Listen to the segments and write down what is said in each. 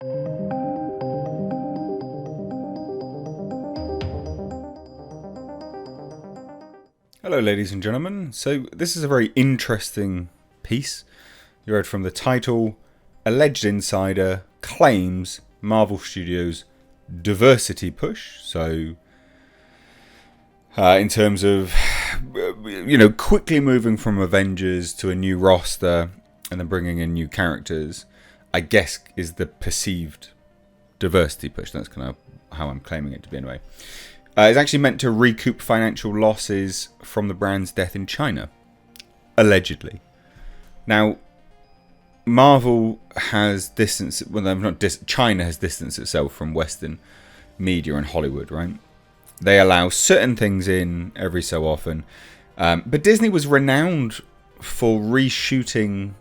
Hello, ladies and gentlemen. So this is a very interesting piece. You read from the title, Alleged Insider Claims Marvel Studios Diversity Push. So in terms of, quickly moving from Avengers to a new roster and then bringing in new characters, I guess is the perceived diversity push. That's kind of how I'm claiming it to be anyway. It's actually meant to recoup financial losses from the brand's death in China, allegedly. Now, Marvel has distanced, China has distanced itself from Western media and Hollywood, right? They allow certain things in every so often, but Disney was renowned for reshooting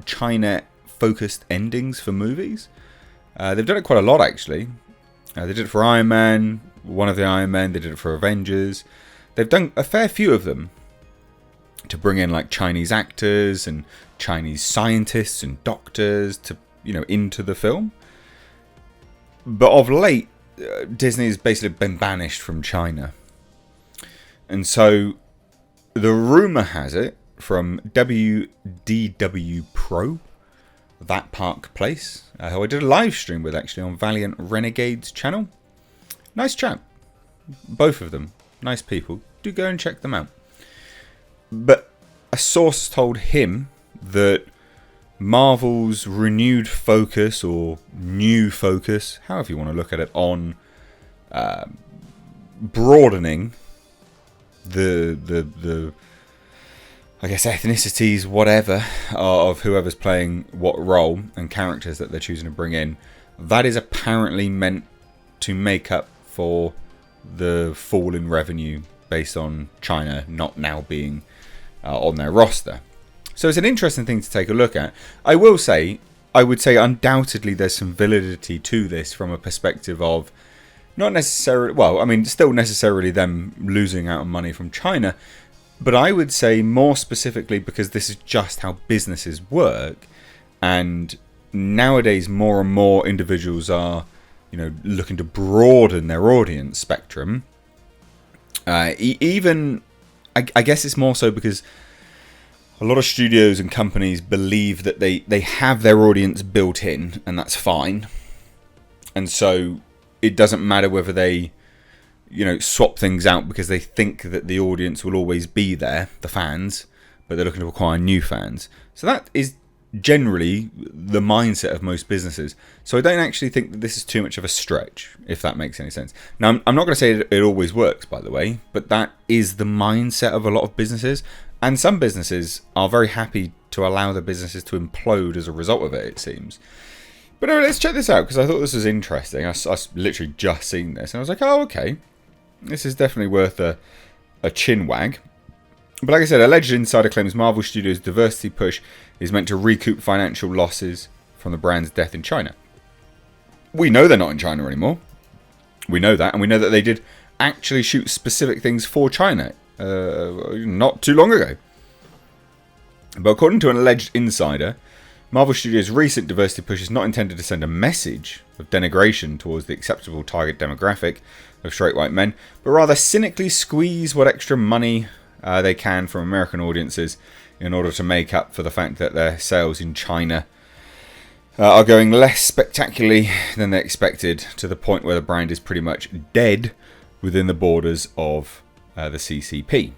China-focused endings for movies. They've done it quite a lot, actually. They did it for Iron Man, one of the Iron Men. They did it for Avengers. They've done a fair few of them to bring in like Chinese actors and Chinese scientists and doctors to into the film. But of late, Disney has basically been banished from China, and so the rumor has it from WDW Pro, that Park Place, who I did a live stream with actually on Valiant Renegade's channel. Nice chap. Both of them. Nice people. Do go and check them out. But a source told him that Marvel's renewed focus, or new focus, however you want to look at it, on broadening the I guess ethnicities, whatever, of whoever's playing what role and characters that they're choosing to bring in, that is apparently meant to make up for the fall in revenue based on China not now being on their roster. So it's an interesting thing to take a look at. I would say undoubtedly there's some validity to this from a perspective of not necessarily, still necessarily them losing out on money from China, but I would say more specifically because this is just how businesses work, and nowadays more and more individuals are looking to broaden their audience spectrum. I guess it's more so because a lot of studios and companies believe that they have their audience built in, and that's fine. And so it doesn't matter whether they, swap things out because they think that the audience will always be there, the fans, but they're looking to acquire new fans. So that is generally the mindset of most businesses. So I don't actually think that this is too much of a stretch, if that makes any sense. Now, I'm not going to say it always works, by the way, but that is the mindset of a lot of businesses. And some businesses are very happy to allow their businesses to implode as a result of it, it seems. But anyway, let's check this out, because I thought this was interesting. I literally just seen this, and I was like, oh, okay. This is definitely worth a chin wag. But like I said, alleged insider claims Marvel Studios' diversity push is meant to recoup financial losses from the brand's death in China. We know they're not in China anymore. We know that, and we know that they did actually shoot specific things for China not too long ago. But according to an alleged insider, Marvel Studios' recent diversity push is not intended to send a message of denigration towards the acceptable target demographic of straight white men, but rather cynically squeeze what extra money they can from American audiences in order to make up for the fact that their sales in China are going less spectacularly than they expected, to the point where the brand is pretty much dead within the borders of the CCP.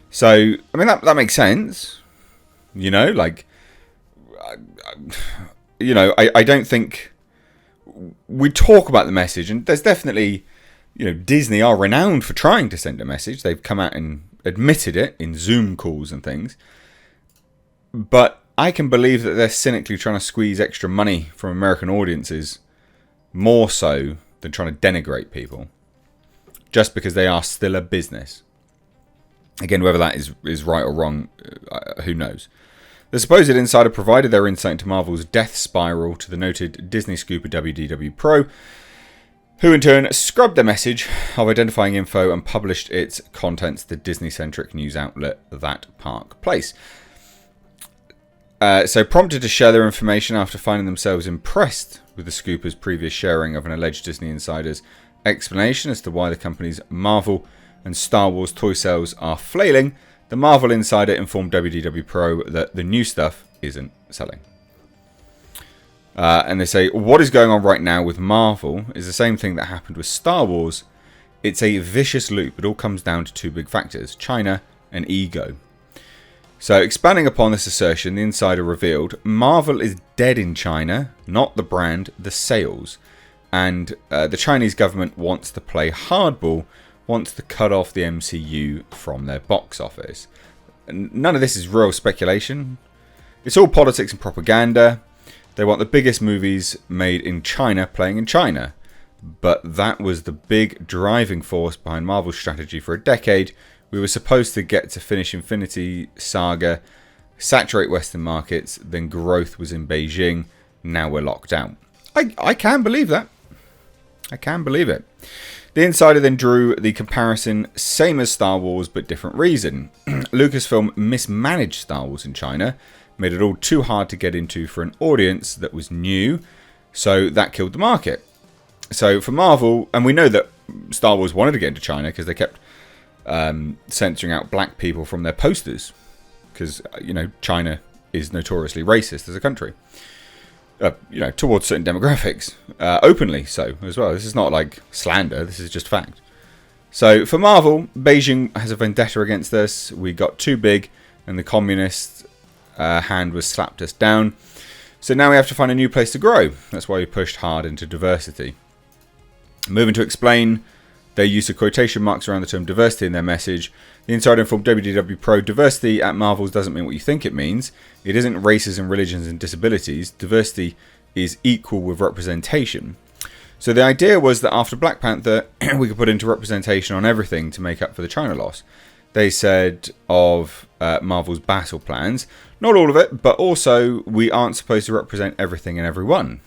So, that makes sense. I don't think we talk about the message, and there's definitely, Disney are renowned for trying to send a message. They've come out and admitted it in Zoom calls and things. But I can believe that they're cynically trying to squeeze extra money from American audiences more so than trying to denigrate people, just because they are still a business. Again, whether that is right or wrong, who knows. The supposed insider provided their insight into Marvel's death spiral to the noted Disney scooper WDW Pro, who in turn scrubbed their message of identifying info and published its contents to the Disney-centric news outlet That Park Place. So prompted to share their information after finding themselves impressed with the Scooper's previous sharing of an alleged Disney insider's explanation as to why the company's Marvel and Star Wars toy sales are flailing, the Marvel insider informed WDW Pro that the new stuff isn't selling. And they say, what is going on right now with Marvel is the same thing that happened with Star Wars. It's a vicious loop. It all comes down to two big factors, China and ego. So expanding upon this assertion, the insider revealed, Marvel is dead in China, not the brand, the sales. And the Chinese government wants to play hardball, wants to cut off the MCU from their box office. And none of this is real speculation. It's all politics and propaganda. They want the biggest movies made in China playing in China. But that was the big driving force behind Marvel's strategy for a decade. We were supposed to get to finish Infinity Saga, saturate Western markets, then growth was in Beijing. Now we're locked out. I can believe that. I can believe it. The insider then drew the comparison, same as Star Wars, but different reason. Lucasfilm mismanaged Star Wars in China, made it all too hard to get into for an audience that was new, so that killed the market. So for Marvel, and we know that Star Wars wanted to get into China because they kept censoring out black people from their posters, because China is notoriously racist as a country. Towards certain demographics, openly so as well. This is not like slander, this is just fact. So for Marvel, Beijing has a vendetta against us. We got too big and the communist hand was slapped us down. So now we have to find a new place to grow. That's why we pushed hard into diversity. Moving to explain their use of quotation marks around the term diversity in their message, the insider informed WDW Pro, diversity at Marvels doesn't mean what you think it means. It isn't races and religions and disabilities. Diversity is equal with representation. So the idea was that after Black Panther, we could put into representation on everything to make up for the China loss. They said of Marvel's battle plans, not all of it, but also we aren't supposed to represent everything and everyone.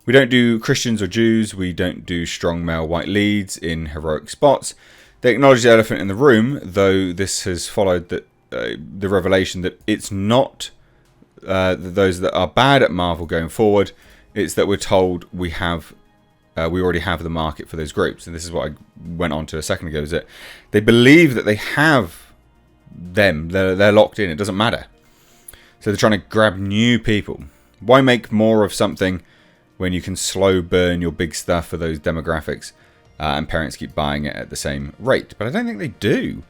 We don't do Christians or Jews. We don't do strong male white leads in heroic spots. They acknowledge the elephant in the room, though this has followed the revelation that it's not those that are bad at Marvel going forward. It's that we're told we already have the market for those groups. And this is what I went on to a second ago, is that they believe that they have them. They're locked in. It doesn't matter. So they're trying to grab new people. Why make more of something when you can slow burn your big stuff for those demographics and parents keep buying it at the same rate? But I don't think they do.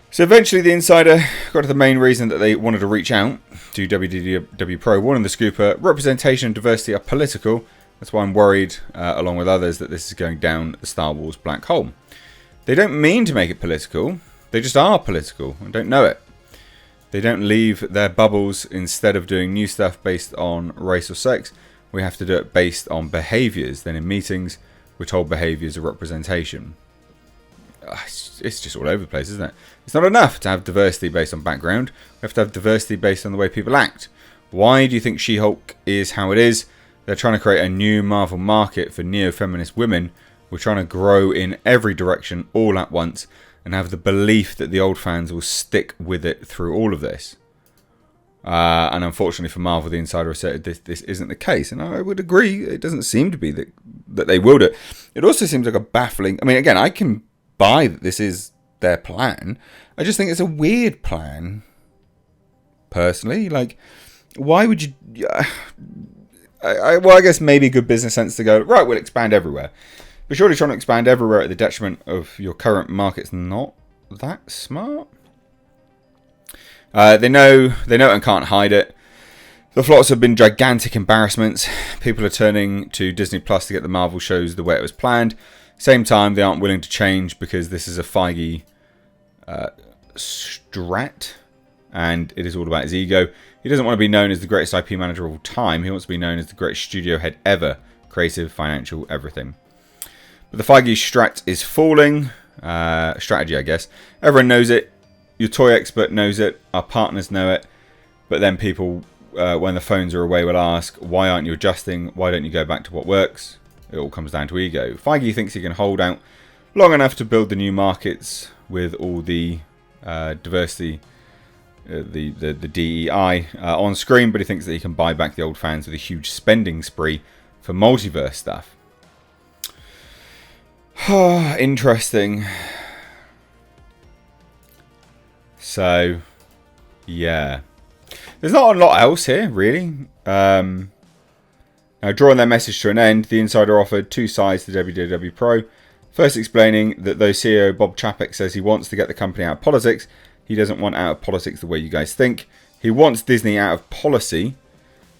So eventually the insider got to the main reason that they wanted to reach out to WDW Pro, warning the scooper, representation and diversity are political. That's why I'm worried, along with others, that this is going down the Star Wars black hole. They don't mean to make it political. They just are political and don't know it. They don't leave their bubbles. Instead of doing new stuff based on race or sex, we have to do it based on behaviours. Then in meetings, we're told behaviours are representation. It's just all over the place, isn't it? It's not enough to have diversity based on background. We have to have diversity based on the way people act. Why do you think She-Hulk is how it is? They're trying to create a new Marvel market for neo-feminist women. We're trying to grow in every direction all at once and have the belief that the old fans will stick with it through all of this. And unfortunately for Marvel, the insider asserted this isn't the case. And I would agree, it doesn't seem to be that they will do it. It also seems like a baffling... I mean, again, I can buy that this is their plan. I just think it's a weird plan, personally. Like, why would you... Well, I guess maybe good business sense to go, right, we'll expand everywhere. But surely trying to expand everywhere at the detriment of your current market's not that smart. They know it and can't hide it. The flops have been gigantic embarrassments. People are turning to Disney Plus to get the Marvel shows the way it was planned. Same time, they aren't willing to change because this is a Feige strat, and it is all about his ego. He doesn't want to be known as the greatest IP manager of all time. He wants to be known as the greatest studio head ever. Creative, financial, everything. But the Feige strat is falling. Strategy, I guess. Everyone knows it. Your toy expert knows it. Our partners know it. But then people, when the phones are away, will ask, why aren't you adjusting? Why don't you go back to what works? It all comes down to ego. Feige thinks he can hold out long enough to build the new markets with all the diversity the DEI on screen, but he thinks that he can buy back the old fans with a huge spending spree for multiverse stuff. Interesting. So, yeah. There's not a lot else here, really. Now, drawing their message to an end, the insider offered two sides to WWW Pro. First explaining that though CEO Bob Chapek says he wants to get the company out of politics, he doesn't want out of politics the way you guys think. He wants Disney out of policy,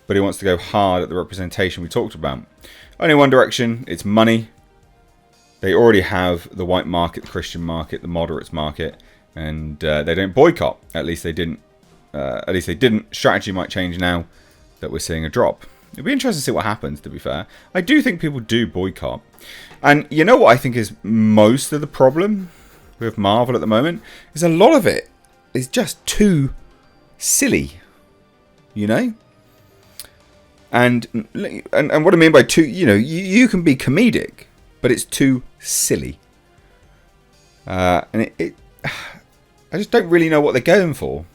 but he wants to go hard at the representation we talked about. Only one direction, it's money. They already have the white market, the Christian market, the moderates market, and they don't boycott. At least they didn't. Strategy might change now that we're seeing a drop. It'll be interesting to see what happens, to be fair. I do think people do boycott. And you know what I think is most of the problem with Marvel at the moment? Is a lot of it is just too silly. You know? And what I mean by too, you can be comedic, but it's too silly. And I just don't really know what they're going for.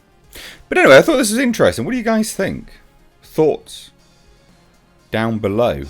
But anyway, I thought this was interesting. What do you guys think? Thoughts down below.